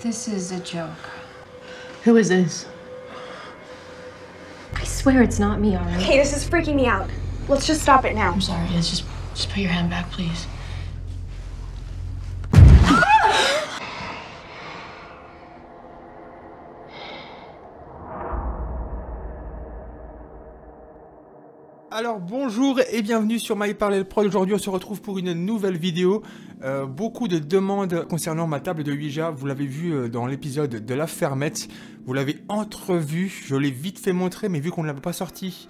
This is a joke. Who is this? I swear it's not me, all right? Okay, this is freaking me out. Let's just stop it now. I'm sorry, Liz. Just put your hand back, please. Alors bonjour et bienvenue sur MyParallelProd. Aujourd'hui on se retrouve pour une nouvelle vidéo. Beaucoup de demandes concernant ma table de Ouija. Vous l'avez vu dans l'épisode de la fermette. Vous l'avez entrevu. Je l'ai vite fait montrer, mais vu qu'on ne l'avait pas sorti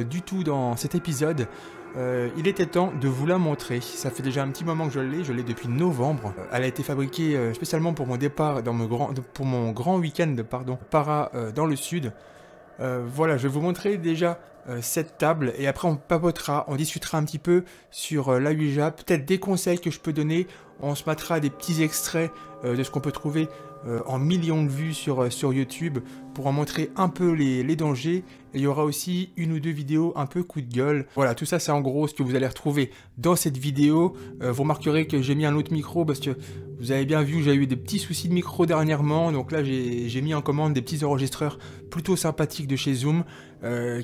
du tout dans cet épisode, il était temps de vous la montrer. Ça fait déjà un petit moment que je l'ai depuis novembre. Elle a été fabriquée spécialement pour mon départ, pour mon grand week-end para dans le sud. Voilà, je vais vous montrer déjà cette table et après on papotera, on discutera un petit peu sur la Ouija, peut-être des conseils que je peux donner, on se mettra des petits extraits de ce qu'on peut trouver en millions de vues sur YouTube pour en montrer un peu les dangers, et il y aura aussi une ou deux vidéos un peu coup de gueule. Voilà, tout ça c'est en gros ce que vous allez retrouver dans cette vidéo. Vous remarquerez que j'ai mis un autre micro parce que vous avez bien vu que j'ai eu des petits soucis de micro dernièrement, donc là j'ai mis en commande des petits enregistreurs plutôt sympathiques de chez Zoom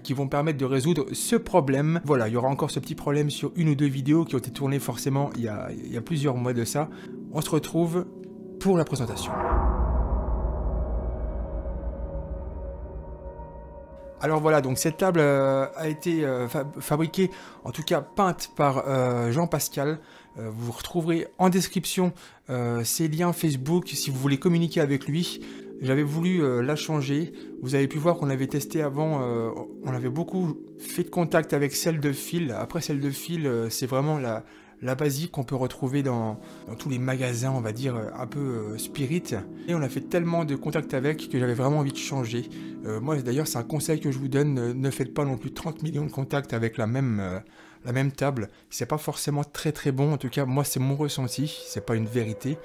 qui vont permettre de résoudre ce problème. Voilà, il y aura encore ce petit problème sur une ou deux vidéos qui ont été tournées forcément il y a plusieurs mois de ça. On se retrouve pour la présentation. Alors voilà, donc cette table a été fabriquée, en tout cas peinte par Jean-Pascal. Vous retrouverez en description ses liens Facebook si vous voulez communiquer avec lui. J'avais voulu la changer. Vous avez pu voir qu'on avait testé avant, on avait beaucoup fait de contact avec celle de fil. Après celle de fil, c'est vraiment la basique qu'on peut retrouver dans tous les magasins, on va dire, un peu spirit. Et on a fait tellement de contacts avec que j'avais vraiment envie de changer. Moi d'ailleurs c'est un conseil que je vous donne, ne faites pas non plus 30 millions de contacts avec la même table. C'est pas forcément très bon, en tout cas moi c'est mon ressenti, c'est pas une vérité.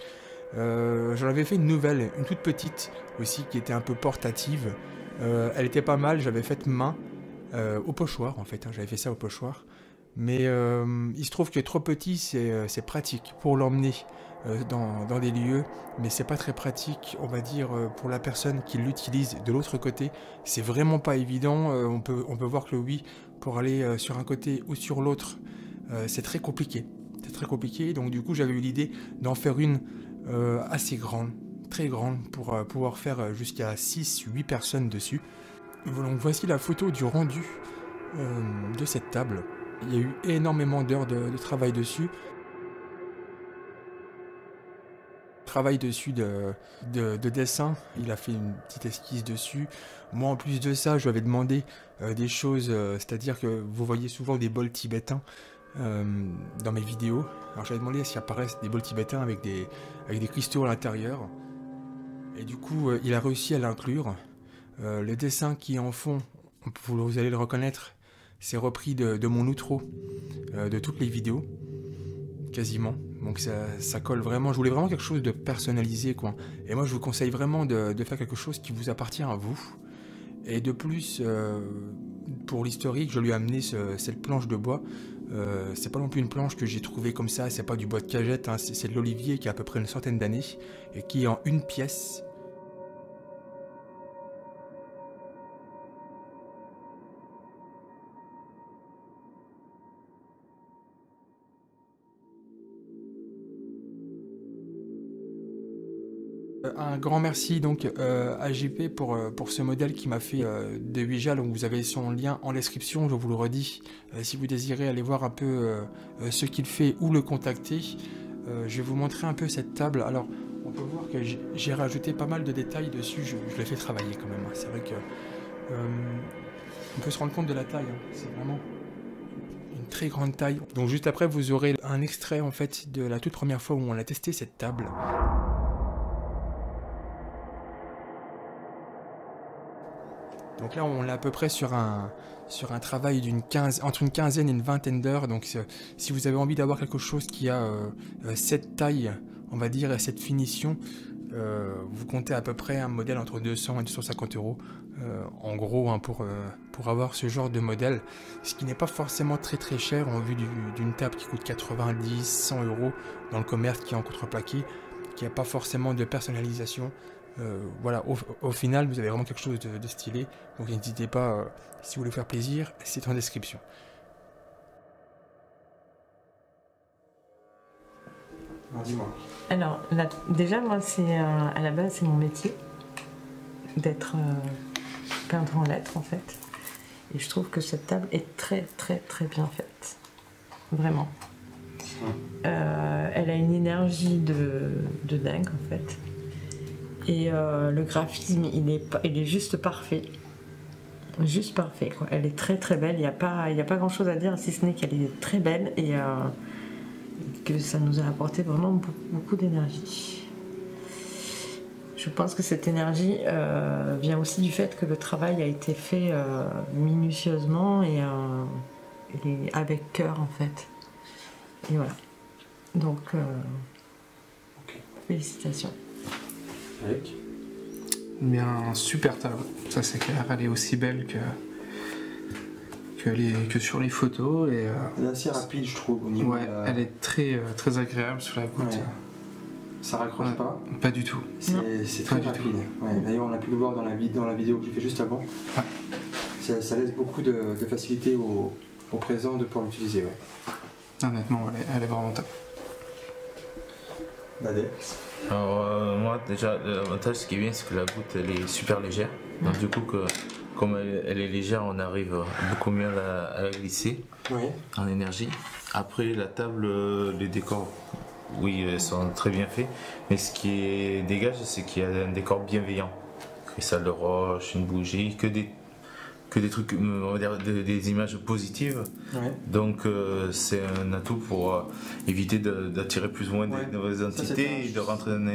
J'en avais fait une nouvelle, une toute petite aussi qui était un peu portative. Elle était pas mal, j'avais fait main au pochoir en fait, hein, j'avais fait ça au pochoir. Mais il se trouve que trop petit, c'est pratique pour l'emmener dans des lieux, mais c'est pas très pratique, on va dire, pour la personne qui l'utilise de l'autre côté. C'est vraiment pas évident. On peut voir que le oui, pour aller sur un côté ou sur l'autre, c'est très compliqué. C'est très compliqué, donc du coup j'avais eu l'idée d'en faire une assez grande, très grande, pour pouvoir faire jusqu'à 6-8 personnes dessus. Donc voici la photo du rendu de cette table. Il y a eu énormément d'heures de travail dessus. Travail dessus de dessin. Il a fait une petite esquisse dessus. Moi, en plus de ça, je lui avais demandé des choses, c'est-à-dire que vous voyez souvent des bols tibétains dans mes vidéos. Alors, j'avais demandé s'il apparaissent des bols tibétains avec des cristaux à l'intérieur. Et du coup, il a réussi à l'inclure. Le dessin qui en fond, vous allez le reconnaître, c'est repris de mon outro, de toutes les vidéos, quasiment. Donc ça colle vraiment. Je voulais vraiment quelque chose de personnalisé, quoi. Et moi, je vous conseille vraiment de faire quelque chose qui vous appartient à vous. Et de plus, pour l'historique, je lui ai amené cette planche de bois. C'est pas non plus une planche que j'ai trouvée comme ça. C'est pas du bois de cagette, hein, c'est de l'olivier qui a à peu près une centaine d'années et qui est en une pièce. Un grand merci donc à JP pour ce modèle qui m'a fait de Ouija. Donc vous avez son lien en description, je vous le redis, si vous désirez aller voir un peu ce qu'il fait ou le contacter. Je vais vous montrer un peu cette table. Alors on peut voir que j'ai rajouté pas mal de détails dessus, je l'ai fait travailler quand même. C'est vrai que on peut se rendre compte de la taille, hein. C'est vraiment une très grande taille. Donc juste après vous aurez un extrait en fait de la toute première fois où on a testé cette table. Donc là, on est à peu près sur un travail entre une quinzaine et une vingtaine d'heures. Donc si vous avez envie d'avoir quelque chose qui a cette taille, on va dire, et cette finition, vous comptez à peu près un modèle entre 200 et 250 euros, en gros, hein, pour avoir ce genre de modèle. Ce qui n'est pas forcément très cher en vue d'une table qui coûte 90, 100 euros dans le commerce qui est en contreplaqué. qu'il n'y a pas forcément de personnalisation. Voilà, au final, vous avez vraiment quelque chose de stylé. Donc n'hésitez pas, si vous voulez faire plaisir, c'est en description. Dis-moi. Alors, déjà, moi, à la base, c'est mon métier d'être peintre en lettres, en fait. Et je trouve que cette table est très, très, très bien faite. Vraiment. Elle a une énergie de dingue, en fait. Et le graphisme, il est juste parfait. Juste parfait, quoi. Elle est très, très belle. Il n'y a pas grand-chose à dire, si ce n'est qu'elle est très belle et que ça nous a apporté vraiment beaucoup d'énergie. Je pense que cette énergie vient aussi du fait que le travail a été fait minutieusement et avec cœur, en fait. Et voilà. Donc, félicitations. Avec Bien, super table, ça c'est clair, elle est aussi belle que sur les photos. Et, elle est assez rapide, je trouve, au niveau. Ouais, elle est très, très agréable sur la goutte. Ouais. Ça raccroche pas? Pas du tout. C'est très rapide. Ouais, d'ailleurs, on a pu le voir dans la vidéo que j'ai fait juste avant. Ouais. Ça laisse beaucoup de facilité au présent de pouvoir l'utiliser. Ouais. Honnêtement, elle est vraiment top. Alors moi déjà l'avantage ce qui est bien c'est que la goutte elle est super légère. Donc du coup comme elle est légère on arrive beaucoup mieux à la glisser en énergie. Après la table, les décors oui ils sont très bien faits. Mais ce qui dégage c'est qu'il y a un décor bienveillant. Cristal de roche, une bougie, que des trucs, on va dire des images positives. Ouais. Donc c'est un atout pour éviter d'attirer plus ou moins des nouvelles entités et de rentrer dans un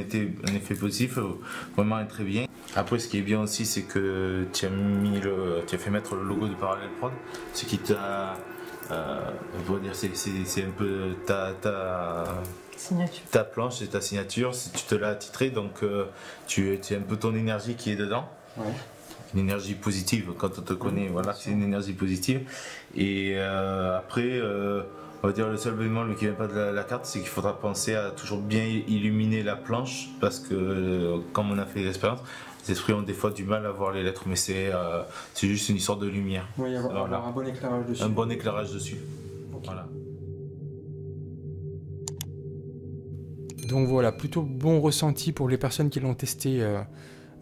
effet positif. Vraiment est très bien. Après ce qui est bien aussi c'est que tu as fait mettre le logo de Parallel Prod, ce qui t'a on pourrait dire c'est un peu ta planche, c'est ta signature, tu te l'as attitré donc tu as un peu ton énergie qui est dedans. Ouais. Une énergie positive quand on te connaît, voilà, c'est une énergie positive. Et après, on va dire le seul élément qui ne vient pas de la carte, c'est qu'il faudra penser à toujours bien illuminer la planche parce que, comme on a fait l'expérience, les esprits ont des fois du mal à voir les lettres, mais c'est juste une histoire de lumière. Oui, avoir un bon éclairage dessus. Un bon éclairage dessus. Okay. Voilà. Donc voilà, plutôt bon ressenti pour les personnes qui l'ont testé.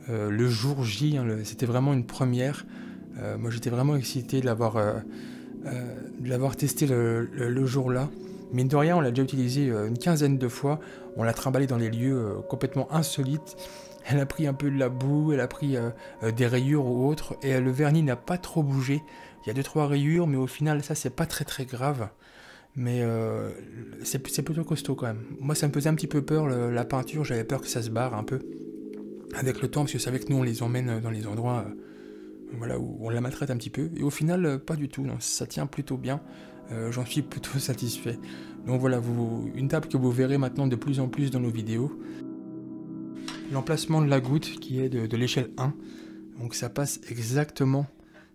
Le jour J, hein, c'était vraiment une première. Moi j'étais vraiment excité de l'avoir testé le jour-là. Mine de rien, on l'a déjà utilisé une quinzaine de fois. On l'a trimballé dans des lieux complètement insolites. Elle a pris un peu de la boue, elle a pris des rayures ou autres. Et le vernis n'a pas trop bougé. Il y a 2-3 rayures, mais au final, ça c'est pas très très grave. Mais c'est plutôt costaud quand même. Moi ça me faisait un petit peu peur, la peinture. J'avais peur que ça se barre un peu avec le temps, parce que vous savez que nous on les emmène dans les endroits voilà, où on la maltraite un petit peu, et au final pas du tout, non, ça tient plutôt bien, j'en suis plutôt satisfait. Donc voilà, une table que vous verrez maintenant de plus en plus dans nos vidéos. L'emplacement de la goutte qui est de l'échelle 1, donc ça passe exactement,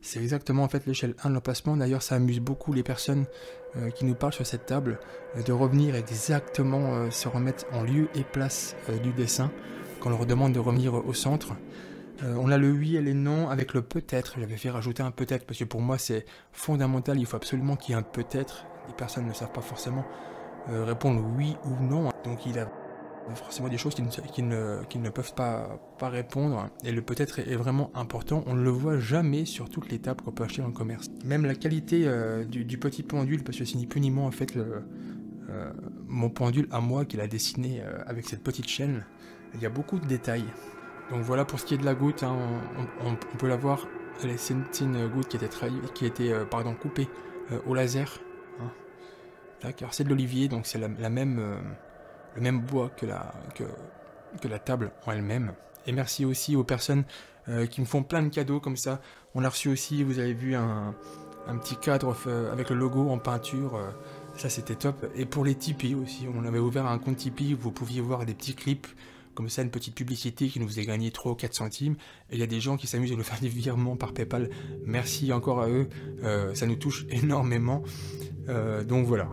c'est exactement en fait l'échelle 1 de l'emplacement. D'ailleurs ça amuse beaucoup les personnes qui nous parlent sur cette table, de revenir exactement, se remettre en lieu et place du dessin, quand on leur demande de revenir au centre. On a le oui et les non avec le peut-être. J'avais fait rajouter un peut-être parce que pour moi c'est fondamental, il faut absolument qu'il y ait un peut-être. Les personnes ne savent pas forcément répondre oui ou non, donc il a forcément des choses qu'ils ne peuvent pas répondre, et le peut-être est vraiment important. On ne le voit jamais sur toutes les tables qu'on peut acheter dans le commerce. Même la qualité du petit pendule, parce que c'est ni plus ni moins en fait mon pendule à moi qu'il a dessiné avec cette petite chaîne. Il y a beaucoup de détails. Donc voilà pour ce qui est de la goutte, hein, on peut la voir. C'est une goutte qui a été coupée au laser. Hein. D'accord, c'est de l'olivier, donc c'est le même bois que la table en elle-même. Et merci aussi aux personnes qui me font plein de cadeaux comme ça. On a reçu aussi, vous avez vu, un petit cadre avec le logo en peinture. Ça c'était top. Et pour les Tipeee aussi, on avait ouvert un compte Tipeee où vous pouviez voir des petits clips comme ça, une petite publicité qui nous faisait gagner 3 ou 4 centimes. Et il y a des gens qui s'amusent à nous faire des virements par PayPal. Merci encore à eux, ça nous touche énormément. Donc voilà.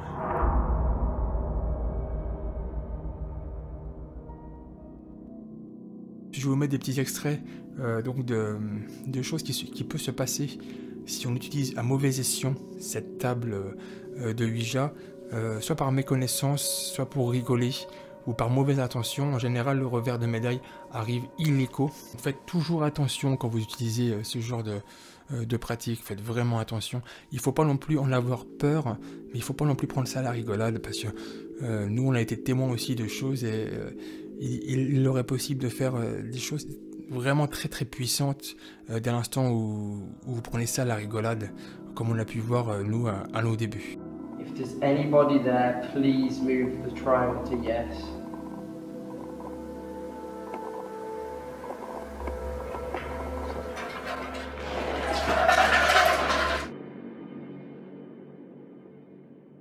Je vais vous mettre des petits extraits donc de choses qui peuvent se passer si on utilise à mauvais escient cette table de Ouija, soit par méconnaissance, soit pour rigoler, ou par mauvaise intention. En général, le revers de médaille arrive illico. Faites toujours attention quand vous utilisez ce genre de pratique, faites vraiment attention. Il ne faut pas non plus en avoir peur, mais il ne faut pas non plus prendre ça à la rigolade, parce que nous, on a été témoins aussi de choses, et il aurait possible de faire des choses vraiment très très puissantes dès l'instant où vous prenez ça à la rigolade, comme on a pu voir nous à nos débuts. If there's anybody there, please move the triangle to yes.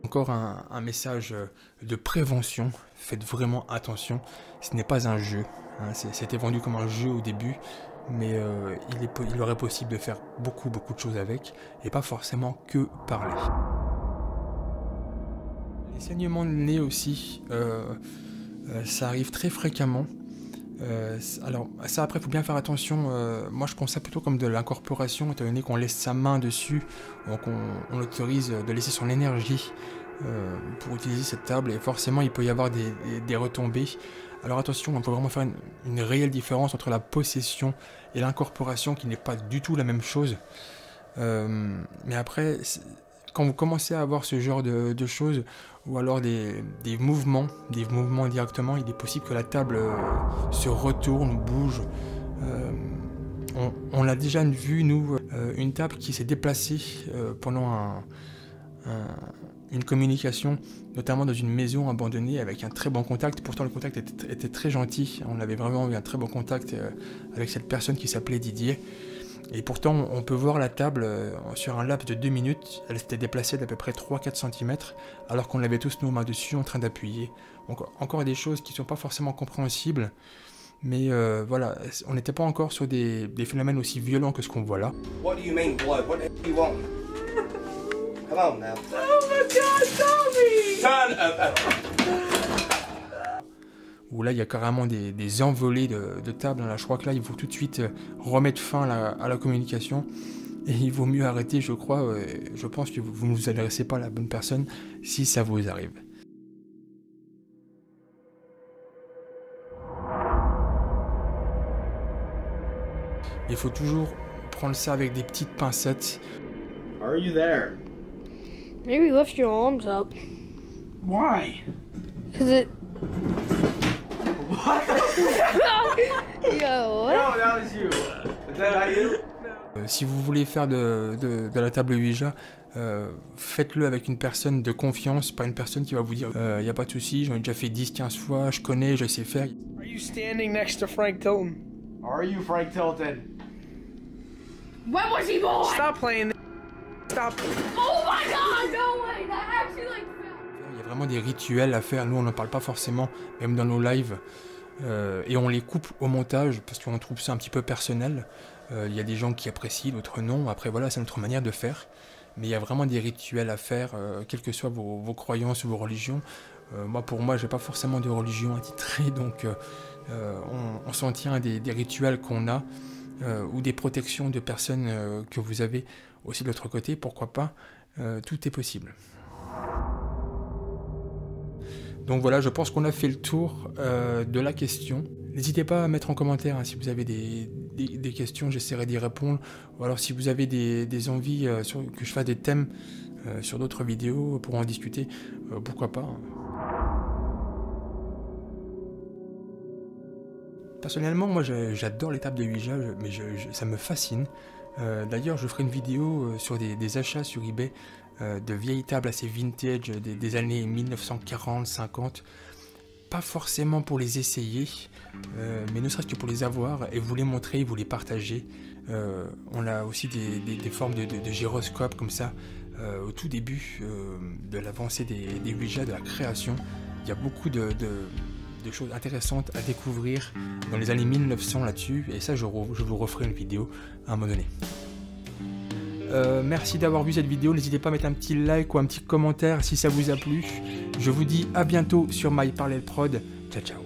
Encore un message de prévention, faites vraiment attention, ce n'est pas un jeu, hein, c'était vendu comme un jeu au début, mais il aurait possible de faire beaucoup de choses avec, et pas forcément que parler. Les saignements de nez aussi, ça arrive très fréquemment. Alors ça après il faut bien faire attention, moi je prends ça plutôt comme de l'incorporation, étant donné qu'on laisse sa main dessus, donc on autorise de laisser son énergie pour utiliser cette table, et forcément il peut y avoir des retombées. Alors attention, on peut vraiment faire une réelle différence entre la possession et l'incorporation, qui n'est pas du tout la même chose. Mais après, quand vous commencez à avoir ce genre de choses, ou alors des mouvements directement, il est possible que la table se retourne, bouge. On l'a déjà vu, nous, une table qui s'est déplacée pendant une communication, notamment dans une maison abandonnée avec un très bon contact. Pourtant le contact était très gentil, on avait vraiment eu un très bon contact avec cette personne qui s'appelait Didier. Et pourtant on peut voir la table sur un laps de 2 minutes, elle s'était déplacée d'à peu près 3-4 cm, alors qu'on avait tous nos mains dessus en train d'appuyer. Donc encore des choses qui ne sont pas forcément compréhensibles, mais voilà, on n'était pas encore sur des phénomènes aussi violents que ce qu'on voit là. What do you mean blood? What do you want? Come on now. Oh my God, Tommy! Turn up. Où là il y a carrément des envolées de tables. Là, je crois que là il faut tout de suite remettre fin à la communication, et il vaut mieux arrêter, je crois. Je pense que vous ne vous adressez pas à la bonne personne si ça vous arrive. Il faut toujours prendre ça avec des petites pincettes. Are you there? Maybe lift your arms up. Why? Cause it. What? Yo, what? No, that was you. Is that how you? Si vous voulez faire de la table Ouija, faites-le avec une personne de confiance, pas une personne qui va vous dire y a pas de souci, j'en ai déjà fait 10-15 fois, je connais, je sais faire. Are you standing next to Frank Tilton? Are you Frank Tilton? When was he born? Stop playing. Stop. Oh my God! No way! That actually like. Il y a vraiment des rituels à faire, nous on n'en parle pas forcément, même dans nos lives, et on les coupe au montage parce qu'on trouve ça un petit peu personnel. Il y a des gens qui apprécient, d'autres non, après voilà, c'est notre manière de faire, mais il y a vraiment des rituels à faire, quelles que soient vos croyances ou vos religions. Pour moi, j'ai pas forcément de religion attitrée, donc on s'en tient à des rituels qu'on a, ou des protections de personnes que vous avez aussi de l'autre côté, pourquoi pas, tout est possible. Donc voilà, je pense qu'on a fait le tour de la question. N'hésitez pas à mettre en commentaire si vous avez des questions, j'essaierai d'y répondre. Ou alors si vous avez des envies que je fasse des thèmes sur d'autres vidéos pour en discuter, pourquoi pas. Personnellement, moi j'adore les tables de Ouija, mais ça me fascine. D'ailleurs, je ferai une vidéo sur des achats sur eBay de vieilles tables assez vintage des années 1940-50. Pas forcément pour les essayer, mais ne serait-ce que pour les avoir et vous les montrer, vous les partager. On a aussi des formes de gyroscopes comme ça au tout début de l'avancée des Ouija, de la création. Il y a beaucoup de choses intéressantes à découvrir dans les années 1900 là-dessus, et ça je vous referai une vidéo à un moment donné. Merci d'avoir vu cette vidéo, n'hésitez pas à mettre un petit like ou un petit commentaire si ça vous a plu. Je vous dis à bientôt sur My Parallel Prod, ciao ciao.